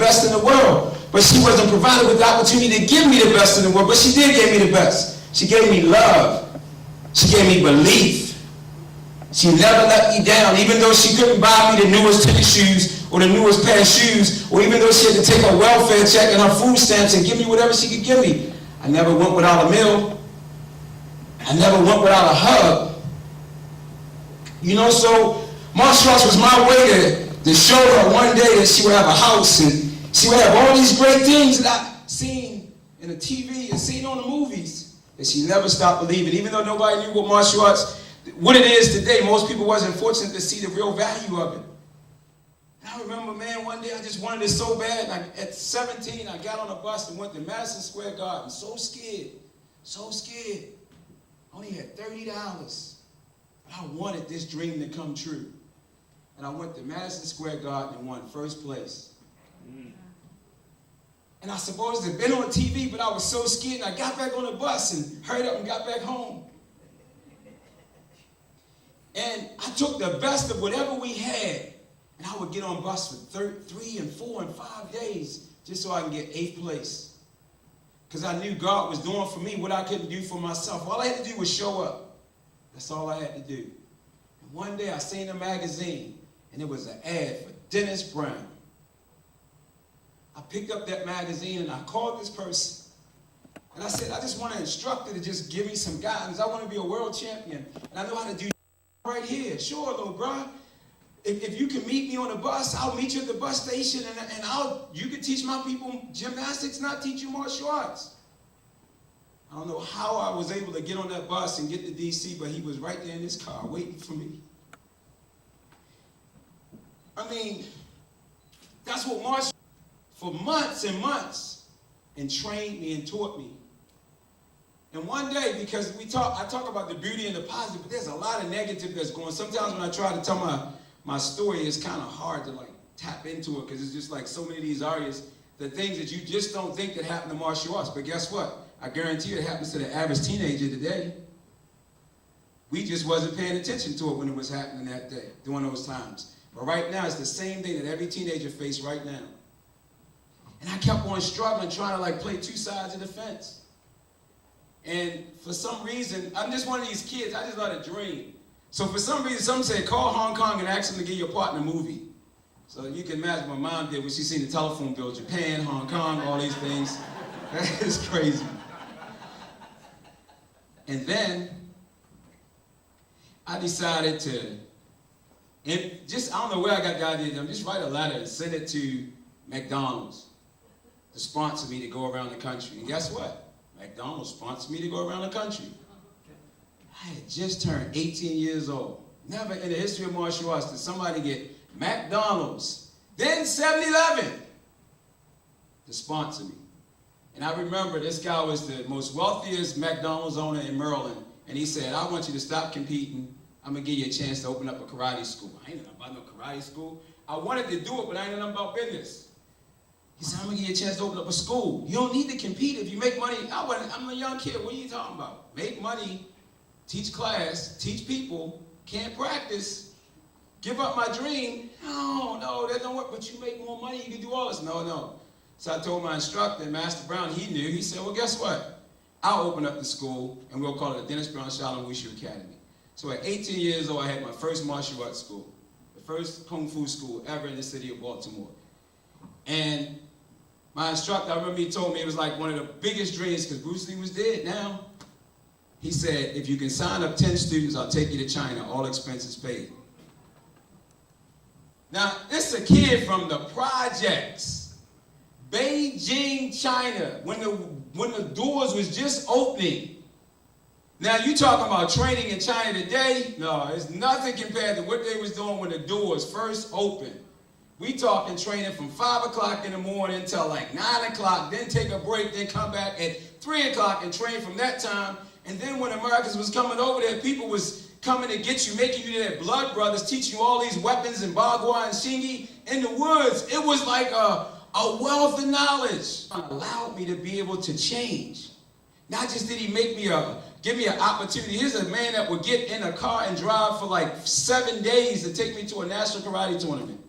best in the world. But she wasn't provided with the opportunity to give me the best in the world. But she did give me the best. She gave me love. She gave me belief. She never let me down, even though she couldn't buy me the newest tennis shoes or the newest pair of shoes, or even though she had to take her welfare check and her food stamps and give me whatever she could give me. I never went without a meal. I never went without a hug. You know, so martial arts was my way to show her one day that she would have a house and she would have all these great things that I've seen in the TV and seen on the movies, that she never stopped believing. Even though nobody knew what martial arts, what it is today, most people wasn't fortunate to see the real value of it. And I remember, man, one day I just wanted it so bad. And at 17, I got on a bus and went to Madison Square Garden, so scared. I only had $30. But I wanted this dream to come true. And I went to Madison Square Garden and won first place. And I supposed to have been on TV, but I was so scared. And I got back on the bus and hurried up and got back home. And I took the best of whatever we had, and I would get on bus for 3 and 4 and 5 days just so I can get 8th place. Because I knew God was doing for me what I couldn't do for myself. All I had to do was show up. That's all I had to do. And one day I seen a magazine, and it was an ad for Dennis Brown. I picked up that magazine, and I called this person. And I said, I just want an instructor to just give me some guidance. I want to be a world champion, and I know how to do right here. Sure, little bro. If you can meet me on the bus, I'll meet you at the bus station, and you can teach my people gymnastics, not teach you martial arts. I don't know how I was able to get on that bus and get to DC, but he was right there in his car waiting for me. I mean, that's what martial for months and months, and trained me and taught me. And one day, because I talk about the beauty and the positive, but there's a lot of negative that's going on. Sometimes when I try to tell my story, it's kind of hard to like tap into it, because it's just like so many of these areas, the things that you just don't think that happen to martial arts. But guess what? I guarantee you it happens to the average teenager today. We just wasn't paying attention to it when it was happening that day, during those times. But right now, it's the same thing that every teenager faces right now. And I kept on struggling, trying to like play two sides of the fence. And for some reason, I'm just one of these kids, I just let it dream. So for some reason, some say, call Hong Kong and ask them to get your part in a movie. So you can imagine what Mom did when she seen the telephone bill, Japan, Hong Kong, all these things. It's crazy. And then I decided to, I don't know where I got the idea, just write a letter and send it to McDonald's to sponsor me to go around the country. And guess what? McDonald's sponsored me to go around the country. I had just turned 18 years old. Never in the history of martial arts did somebody get McDonald's, then 7-Eleven, to sponsor me. And I remember this guy was the most wealthiest McDonald's owner in Maryland. And he said, I want you to stop competing. I'm going to give you a chance to open up a karate school. I ain't know about no karate school. I wanted to do it, but I ain't know nothing about business. He said, I'm going to give you a chance to open up a school. You don't need to compete if you make money. I'm a young kid. What are you talking about? Make money, teach class, teach people, can't practice, give up my dream. No, that don't work. But you make more money, you can do all this. No. So I told my instructor, Master Brown, he knew. He said, well, guess what? I'll open up the school, and we'll call it the Dennis Brown Shaolin Wushu Academy. So at 18 years old, I had my first martial arts school, the first Kung Fu school ever in the city of Baltimore. And my instructor, I remember he told me it was like one of the biggest dreams, because Bruce Lee was dead now. He said, if you can sign up 10 students, I'll take you to China, all expenses paid. Now, this is a kid from the projects. Beijing, China, when the doors was just opening. Now, you talking about training in China today? No, it's nothing compared to what they was doing when the doors first opened. We talking training from 5 o'clock in the morning until like 9 o'clock, then take a break, then come back at 3 o'clock and train from that time. And then when Americans was coming over there, people was coming to get you, making you their blood brothers, teaching you all these weapons and bagua and shingi in the woods. It was like a wealth of knowledge. Allowed me to be able to change. Not just did he give me an opportunity. Here's a man that would get in a car and drive for like 7 days to take me to a national karate tournament.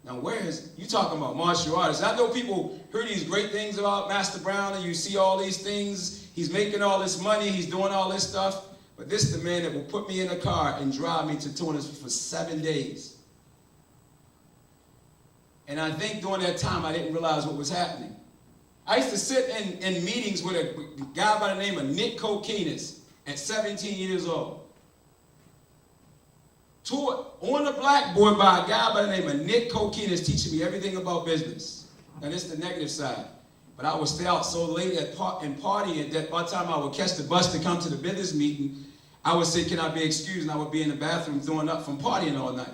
Now you talking about martial artists. I know people hear these great things about Master Brown and you see all these things. He's making all this money, he's doing all this stuff. But this is the man that will put me in a car and drive me to tournaments for 7 days. And I think during that time I didn't realize what was happening. I used to sit in meetings with a guy by the name of Nick Kokinis at 17 years old. Taught on the blackboard by a guy by the name of Nick Kokinis teaching me everything about business. Now this is the negative side. But I would stay out so late and partying that by the time I would catch the bus to come to the business meeting, I would say, can I be excused? And I would be in the bathroom throwing up from partying all night.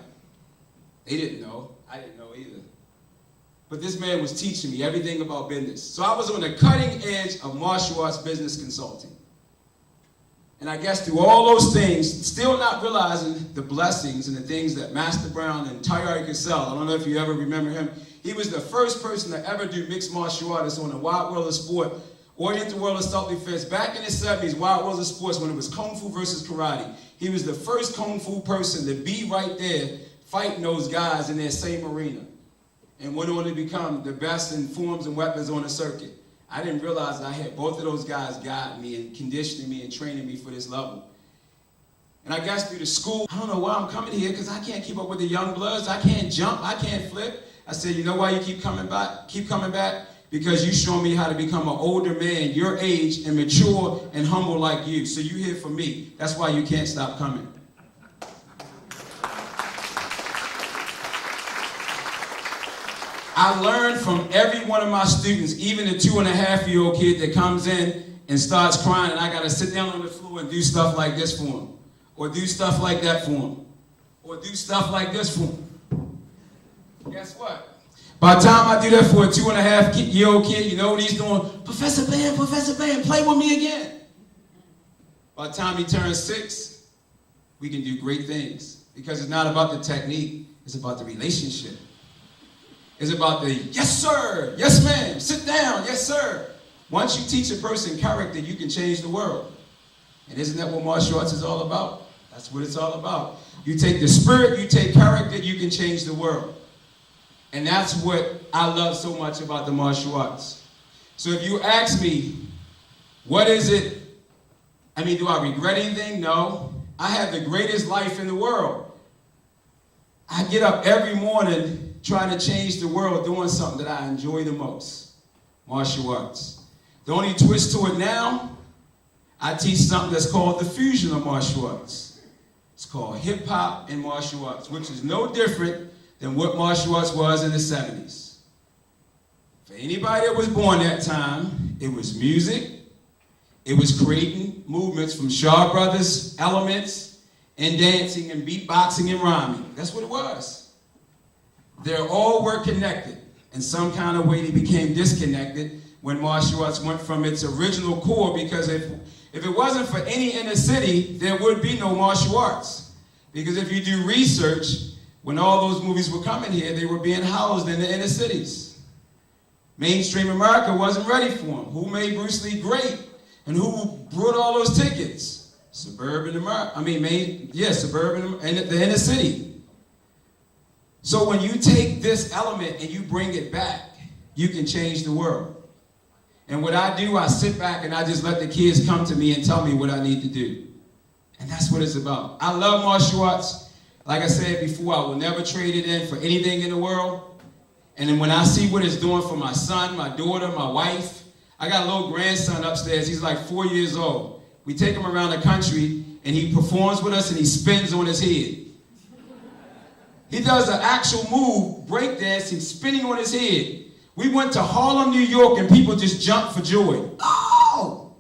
They didn't know. I didn't know either. But this man was teaching me everything about business. So I was on the cutting edge of martial arts business consulting. And I guess through all those things, still not realizing the blessings and the things that Master Brown and Tyree Cassell, I don't know if you ever remember him, he was the first person to ever do mixed martial arts on the Wide World of Sport, Oriental World of Self-Defense. Back in the 70s, Wide World of Sports, when it was Kung Fu versus Karate, he was the first Kung Fu person to be right there fighting those guys in their same arena, and went on to become the best in forms and weapons on the circuit. I didn't realize that I had both of those guys guiding me and conditioning me and training me for this level. And I guess through the school, I don't know why I'm coming here because I can't keep up with the young bloods. I can't jump, I can't flip. I said, you know why you keep coming back? Because you show me how to become an older man, your age, and mature and humble like you. So you here for me. That's why you can't stop coming. I learned from every one of my students, even the 2.5-year-old kid that comes in and starts crying, and I got to sit down on the floor and do stuff like this for him, or do stuff like that for him, or do stuff like this for him. Guess what? By the time I do that for a 2.5-year-old kid, you know what he's doing? Professor Bam, play with me again. By the time he turns 6, we can do great things, because it's not about the technique, it's about the relationship. It's about the, yes sir, yes ma'am, sit down, yes sir. Once you teach a person character, you can change the world. And isn't that what martial arts is all about? That's what it's all about. You take the spirit, you take character, you can change the world. And that's what I love so much about the martial arts. So if you ask me, what is it? I mean, do I regret anything? No. I have the greatest life in the world. I get up every morning trying to change the world, doing something that I enjoy the most, martial arts. The only twist to it now, I teach something that's called the fusion of martial arts. It's called hip-hop and martial arts, which is no different than what martial arts was in the 70s. For anybody that was born that time, it was music, it was creating movements from Shaw Brothers elements, and dancing and beatboxing and rhyming. That's what it was. They're all were connected. In some kind of way, they became disconnected when martial arts went from its original core, because if it wasn't for any inner city, there would be no martial arts. Because if you do research, when all those movies were coming here, they were being housed in the inner cities. Mainstream America wasn't ready for them. Who made Bruce Lee great? And who brought all those tickets? Suburban America. Suburban and the inner city. So when you take this element and you bring it back, you can change the world. And what I do, I sit back and I just let the kids come to me and tell me what I need to do. And that's what it's about. I love martial arts. Like I said before, I will never trade it in for anything in the world. And then when I see what it's doing for my son, my daughter, my wife, I got a little grandson upstairs. He's like 4 years old. We take him around the country and he performs with us and he spins on his head. He does an actual move, breakdancing, spinning on his head. We went to Harlem, New York, and people just jumped for joy. Oh!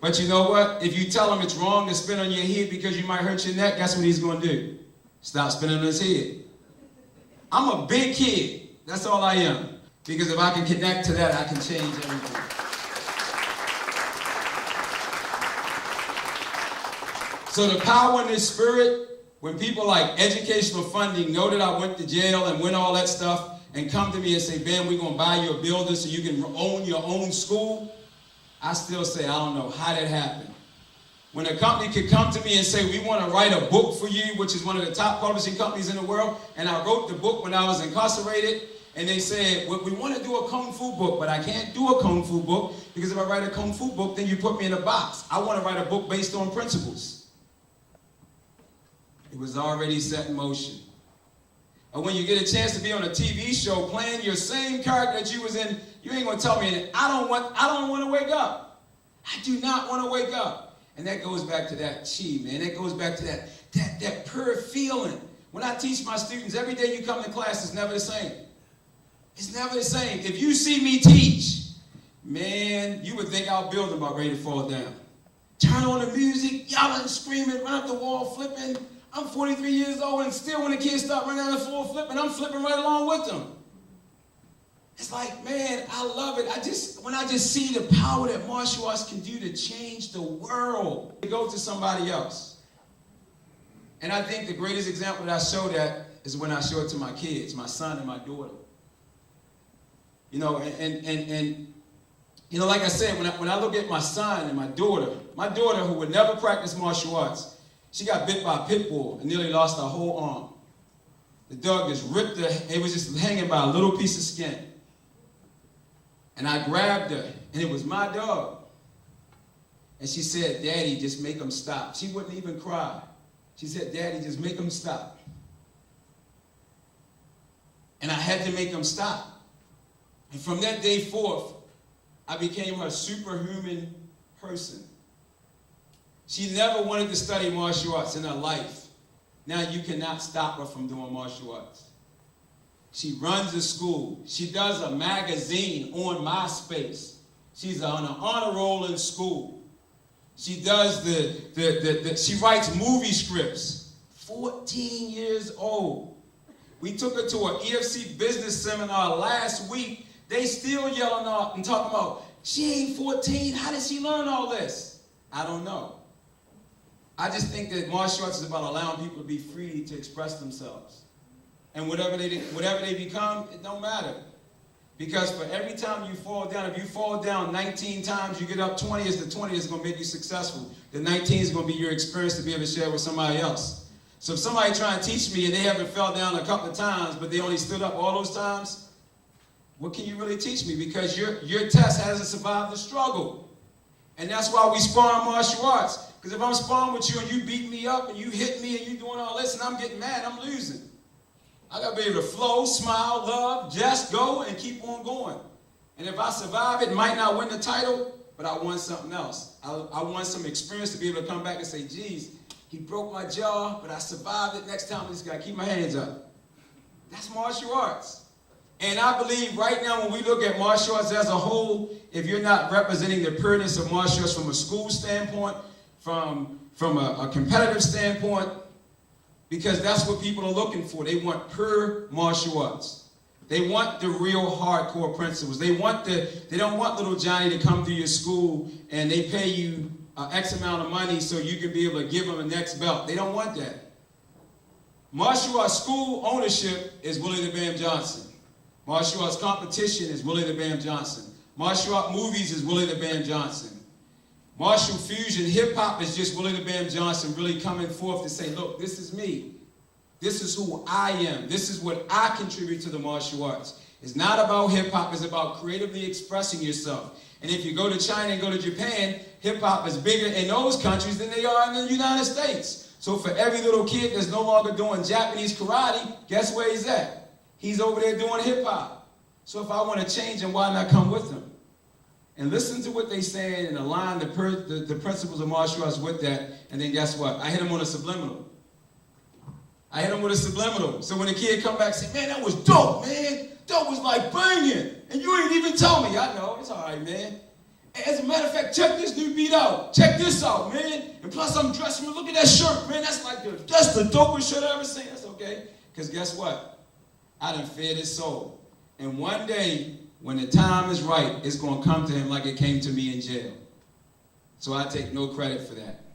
But you know what? If you tell him it's wrong to spin on your head because you might hurt your neck, guess what he's going to do? Stop spinning on his head. I'm a big kid. That's all I am. Because if I can connect to that, I can change everything. So the power in this spirit, when people like educational funding know that I went to jail and win all that stuff and come to me and say, Ben, we're going to buy you a building so you can own your own school, I still say, I don't know how that happened. When a company could come to me and say, we want to write a book for you, which is one of the top publishing companies in the world, and I wrote the book when I was incarcerated, and they said, we want to do a Kung Fu book, but I can't do a Kung Fu book, because if I write a Kung Fu book, then you put me in a box. I want to write a book based on principles. It was already set in motion. Or when you get a chance to be on a TV show playing your same character that you was in, you ain't going to tell me, I don't want to wake up. I do not want to wake up. And that goes back to that chi, man. That goes back to that pure feeling. When I teach my students, every day you come to class, it's never the same. It's never the same. If you see me teach, man, you would think our building about ready to fall down. Turn on the music, yelling, screaming, run up the wall, flipping. I'm 43 years old, and still when the kids start running down the floor flipping, I'm flipping right along with them. It's like, man, I love it. When I just see the power that martial arts can do to change the world. To go to somebody else. And I think the greatest example that I show that is when I show it to my kids, my son and my daughter. You know, and you know, like I said, when I look at my son and my daughter who would never practice martial arts, she got bit by a pit bull and nearly lost her whole arm. The dog just ripped her, it was just hanging by a little piece of skin. And I grabbed her, and it was my dog. And she said, Daddy, just make him stop. She wouldn't even cry. She said, Daddy, just make him stop. And I had to make him stop. And from that day forth, I became her superhuman person. She never wanted to study martial arts in her life. Now you cannot stop her from doing martial arts. She runs a school. She does a magazine on MySpace. She's on an honor roll in school. She does she writes movie scripts. 14 years old. We took her to an EFC business seminar last week. They still yelling out and talking about, she ain't 14. How did she learn all this? I don't know. I just think that martial arts is about allowing people to be free to express themselves. And whatever they become, it don't matter. Because for every time you fall down, if you fall down 19 times, you get up 20, the 20 is going to make you successful. The 19 is going to be your experience to be able to share with somebody else. So if somebody trying to teach me and they haven't fell down a couple of times, but they only stood up all those times, what can you really teach me? Because your test hasn't survived the struggle. And that's why we spar in martial arts. Because if I'm sparring with you and you beat me up and you hit me and you doing all this and I'm getting mad, I'm losing. I got to be able to flow, smile, love, just go, and keep on going. And if I survive it, might not win the title, but I won something else. I won some experience to be able to come back and say, geez, he broke my jaw, but I survived it. Next time I just got to keep my hands up. That's martial arts. And I believe right now when we look at martial arts as a whole, if you're not representing the pureness of martial arts from a school standpoint, from a competitive standpoint, because that's what people are looking for. They want pure martial arts. They want the real hardcore principles. They don't want little Johnny to come through your school and they pay you X amount of money so you can be able to give them the next belt. They don't want that. Martial arts school ownership is Willie the Bam Johnson. Martial arts competition is Willie the Bam Johnson. Martial art movies is Willie the Bam Johnson. Martial fusion, hip-hop is just Willie the Bam Johnson really coming forth to say, look, this is me. This is who I am. This is what I contribute to the martial arts. It's not about hip-hop. It's about creatively expressing yourself. And if you go to China and go to Japan, hip-hop is bigger in those countries than they are in the United States. So for every little kid that's no longer doing Japanese karate, guess where he's at? He's over there doing hip-hop. So if I want to change him, why not come with him? And listen to what they're saying and align the principles of martial arts with that. And then guess what? I hit him on a subliminal. I hit him with a subliminal. So when the kid come back and say, man, that was dope, man. That was like banging. And you ain't even tell me. I know, it's all right, man. As a matter of fact, check this new beat out. Check this out, man. And plus I'm dressed, look at that shirt, man. That's the dopest shirt I ever seen. That's okay. Because guess what? I done fed his soul. And one day, when the time is right, it's going to come to him like it came to me in jail. So I take no credit for that.